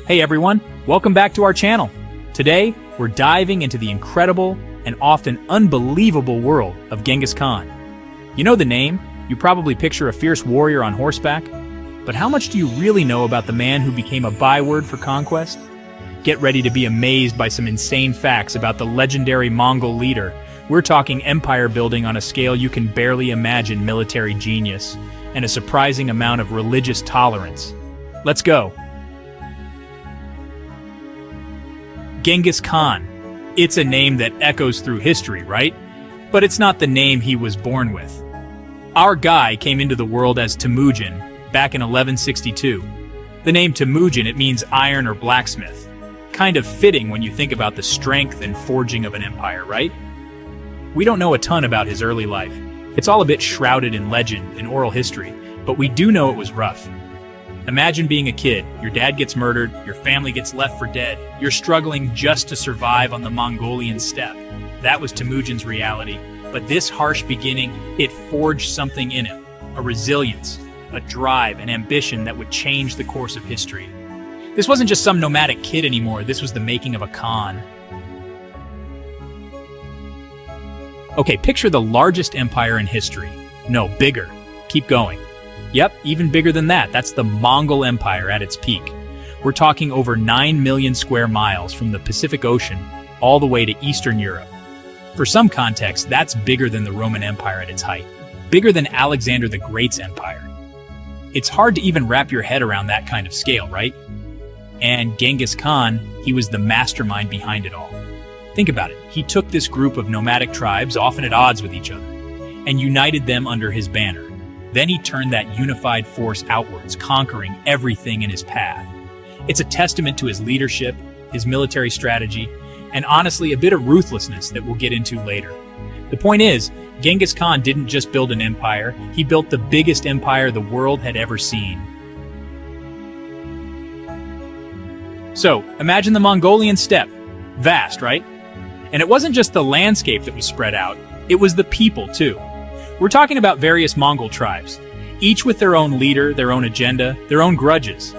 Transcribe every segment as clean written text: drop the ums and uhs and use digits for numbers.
Hey everyone, welcome back to our channel. Today, we're diving into the incredible and often unbelievable world of Genghis Khan. You know the name, you probably picture a fierce warrior on horseback, but how much do you really know about the man who became a byword for conquest? Get ready to be amazed by some insane facts about the legendary Mongol leader. We're talking empire building on a scale you can barely imagine, military genius, and a surprising amount of religious tolerance. Let's go. Genghis Khan. It's a name that echoes through history, right? But it's not the name he was born with. Our guy came into the world as Temujin back in 1162. The name Temujin, it means iron or blacksmith. Kind of fitting when you think about the strength and forging of an empire, right? We don't know a ton about his early life. It's all a bit shrouded in legend and oral history, but we do know it was rough. Imagine being a kid, your dad gets murdered, your family gets left for dead, you're struggling just to survive on the Mongolian steppe. That was Temujin's reality, but this harsh beginning, it forged something in him, a resilience, a drive, an ambition that would change the course of history. This wasn't just some nomadic kid anymore, this was the making of a Khan. Okay, picture the largest empire in history. No, bigger. Keep going. Yep, even bigger than that. That's the Mongol Empire at its peak. We're talking over 9 million square miles from the Pacific Ocean all the way to Eastern Europe. For some context, that's bigger than the Roman Empire at its height. Bigger than Alexander the Great's empire. It's hard to even wrap your head around that kind of scale, right? And Genghis Khan, he was the mastermind behind it all. Think about it. He took this group of nomadic tribes, often at odds with each other, and united them under his banner. Then he turned that unified force outwards, conquering everything in his path. It's a testament to his leadership, his military strategy, and honestly, a bit of ruthlessness that we'll get into later. The point is, Genghis Khan didn't just build an empire, he built the biggest empire the world had ever seen. So, imagine the Mongolian steppe. Vast, right? And it wasn't just the landscape that was spread out, it was the people too. We're talking about various Mongol tribes, each with their own leader, their own agenda, their own grudges.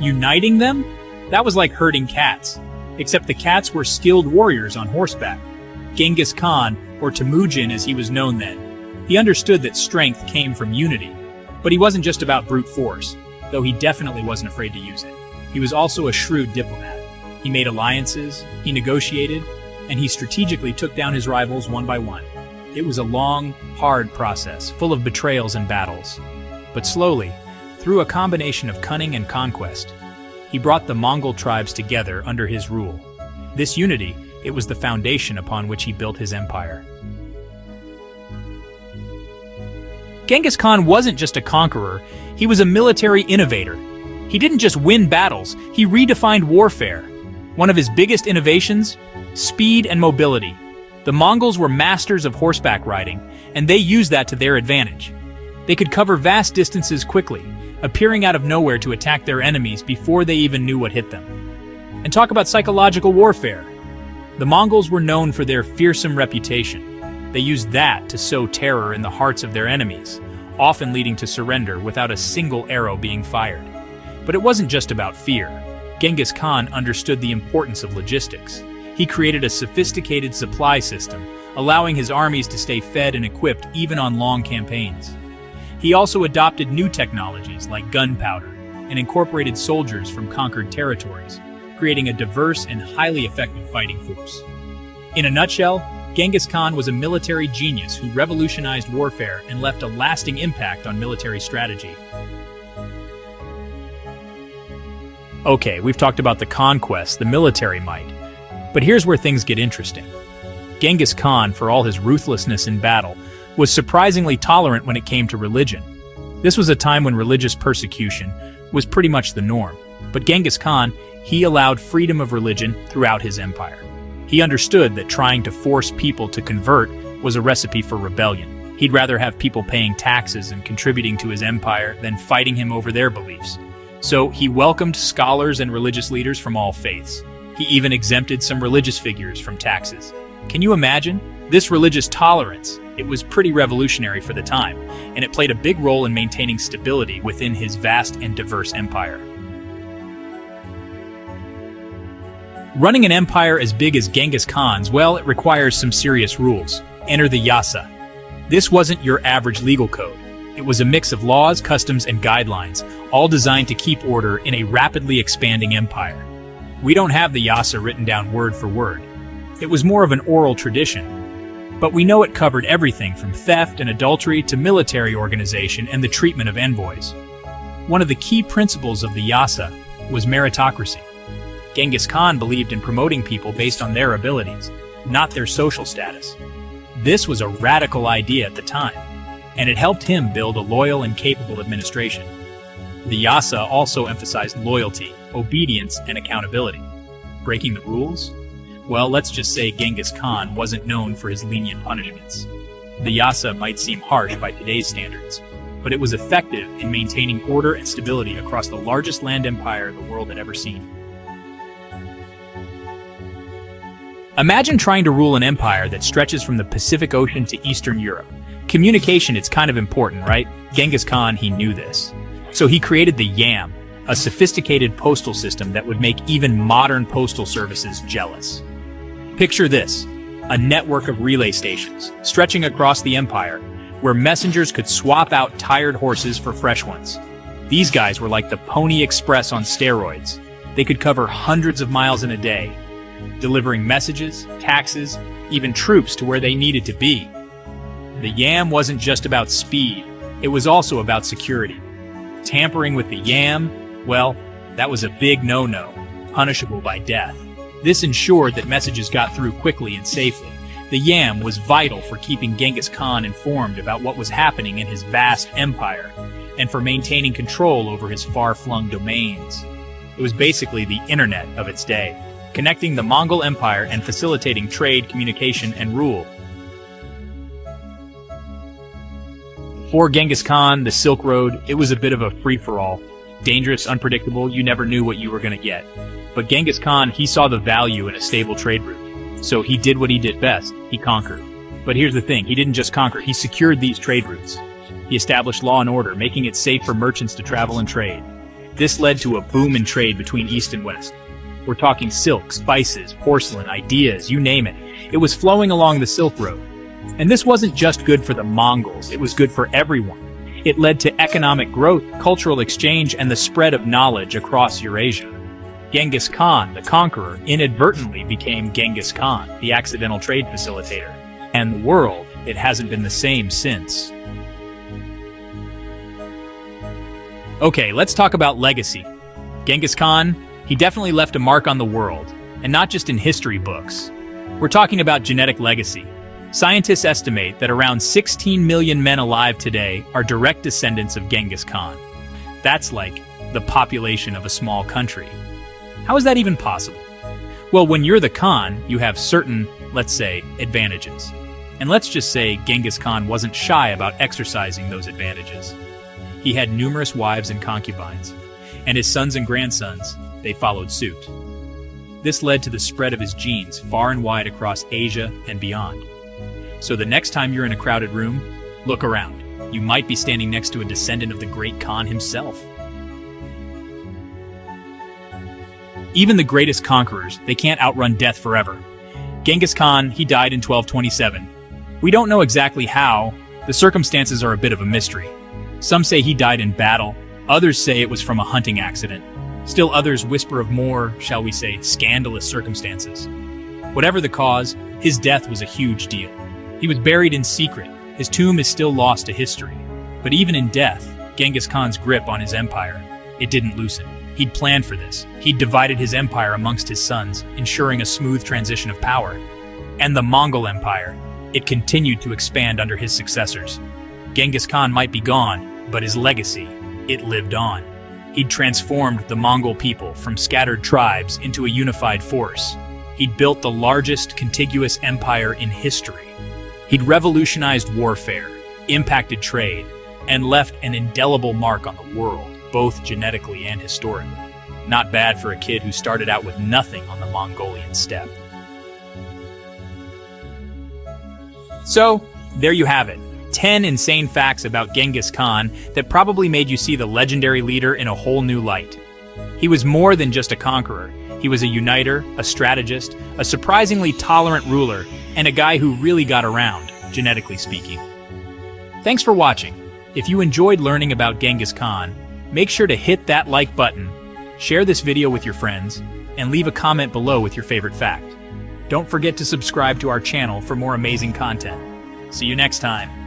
Uniting them? That was like herding cats, except the cats were skilled warriors on horseback. Genghis Khan, or Temujin as he was known then, he understood that strength came from unity. But he wasn't just about brute force, though he definitely wasn't afraid to use it. He was also a shrewd diplomat. He made alliances, he negotiated, and he strategically took down his rivals one by one. It was a long, hard process, full of betrayals and battles. But slowly, through a combination of cunning and conquest, he brought the Mongol tribes together under his rule. This unity, it was the foundation upon which he built his empire. Genghis Khan wasn't just a conqueror, he was a military innovator. He didn't just win battles, he redefined warfare. One of his biggest innovations? Speed and mobility. The Mongols were masters of horseback riding, and they used that to their advantage. They could cover vast distances quickly, appearing out of nowhere to attack their enemies before they even knew what hit them. And talk about psychological warfare. The Mongols were known for their fearsome reputation. They used that to sow terror in the hearts of their enemies, often leading to surrender without a single arrow being fired. But it wasn't just about fear. Genghis Khan understood the importance of logistics. He created a sophisticated supply system, allowing his armies to stay fed and equipped even on long campaigns. He also adopted new technologies like gunpowder and incorporated soldiers from conquered territories, creating a diverse and highly effective fighting force. In a nutshell, Genghis Khan was a military genius who revolutionized warfare and left a lasting impact on military strategy. Okay, we've talked about the conquest, the military might. But here's where things get interesting. Genghis Khan, for all his ruthlessness in battle, was surprisingly tolerant when it came to religion. This was a time when religious persecution was pretty much the norm. But Genghis Khan, he allowed freedom of religion throughout his empire. He understood that trying to force people to convert was a recipe for rebellion. He'd rather have people paying taxes and contributing to his empire than fighting him over their beliefs. So he welcomed scholars and religious leaders from all faiths. He even exempted some religious figures from taxes. Can you imagine? This religious tolerance, it was pretty revolutionary for the time, and it played a big role in maintaining stability within his vast and diverse empire. Running an empire as big as Genghis Khan's, well, it requires some serious rules. Enter the Yasa. This wasn't your average legal code. It was a mix of laws, customs, and guidelines, all designed to keep order in a rapidly expanding empire. We don't have the Yasa written down word for word. It was more of an oral tradition. But we know it covered everything from theft and adultery to military organization and the treatment of envoys. One of the key principles of the Yasa was meritocracy. Genghis Khan believed in promoting people based on their abilities, not their social status. This was a radical idea at the time, and it helped him build a loyal and capable administration. The Yasa also emphasized loyalty, obedience, and accountability. Breaking the rules? Well, let's just say Genghis Khan wasn't known for his lenient punishments. The Yasa might seem harsh by today's standards, but it was effective in maintaining order and stability across the largest land empire the world had ever seen. Imagine trying to rule an empire that stretches from the Pacific Ocean to Eastern Europe. Communication is kind of important, right? Genghis Khan, he knew this. So he created the YAM, a sophisticated postal system that would make even modern postal services jealous. Picture this, a network of relay stations stretching across the empire where messengers could swap out tired horses for fresh ones. These guys were like the Pony Express on steroids. They could cover hundreds of miles in a day, delivering messages, taxes, even troops to where they needed to be. The YAM wasn't just about speed, it was also about security. Tampering with the YAM, well, that was a big no-no, punishable by death. This ensured that messages got through quickly and safely. The YAM was vital for keeping Genghis Khan informed about what was happening in his vast empire, and for maintaining control over his far-flung domains. It was basically the internet of its day, connecting the Mongol Empire and facilitating trade, communication, and rule. For Genghis Khan, the Silk Road, it was a bit of a free-for-all. Dangerous, unpredictable, you never knew what you were going to get. But Genghis Khan, he saw the value in a stable trade route. So he did what he did best, he conquered. But here's the thing, he didn't just conquer, he secured these trade routes. He established law and order, making it safe for merchants to travel and trade. This led to a boom in trade between East and West. We're talking silk, spices, porcelain, ideas, you name it. It was flowing along the Silk Road. And this wasn't just good for the Mongols, it was good for everyone. It led to economic growth, cultural exchange, and the spread of knowledge across Eurasia. Genghis Khan, the conqueror, inadvertently became Genghis Khan, the accidental trade facilitator. And the world, it hasn't been the same since. Okay, let's talk about legacy. Genghis Khan, he definitely left a mark on the world, and not just in history books. We're talking about genetic legacy. Scientists estimate that around 16 million men alive today are direct descendants of Genghis Khan. That's like the population of a small country. How is that even possible? Well, when you're the Khan, you have certain, let's say, advantages. And let's just say Genghis Khan wasn't shy about exercising those advantages. He had numerous wives and concubines, and his sons and grandsons, they followed suit. This led to the spread of his genes far and wide across Asia and beyond. So the next time you're in a crowded room, look around. You might be standing next to a descendant of the great Khan himself. Even the greatest conquerors, they can't outrun death forever. Genghis Khan, he died in 1227. We don't know exactly how. The circumstances are a bit of a mystery. Some say he died in battle, others say it was from a hunting accident. Still others whisper of more, shall we say, scandalous circumstances. Whatever the cause, his death was a huge deal. He was buried in secret. His tomb is still lost to history. But even in death, Genghis Khan's grip on his empire, it didn't loosen. He'd planned for this. He'd divided his empire amongst his sons, ensuring a smooth transition of power. And the Mongol Empire, it continued to expand under his successors. Genghis Khan might be gone, but his legacy, it lived on. He'd transformed the Mongol people from scattered tribes into a unified force. He'd built the largest contiguous empire in history. He'd revolutionized warfare, impacted trade, and left an indelible mark on the world, both genetically and historically. Not bad for a kid who started out with nothing on the Mongolian steppe. So, there you have it. 10 insane facts about Genghis Khan that probably made you see the legendary leader in a whole new light. He was more than just a conqueror. He was a uniter, a strategist, a surprisingly tolerant ruler, and a guy who really got around, genetically speaking. Thanks for watching. If you enjoyed learning about Genghis Khan, make sure to hit that like button, share this video with your friends, and leave a comment below with your favorite fact. Don't forget to subscribe to our channel for more amazing content. See you next time.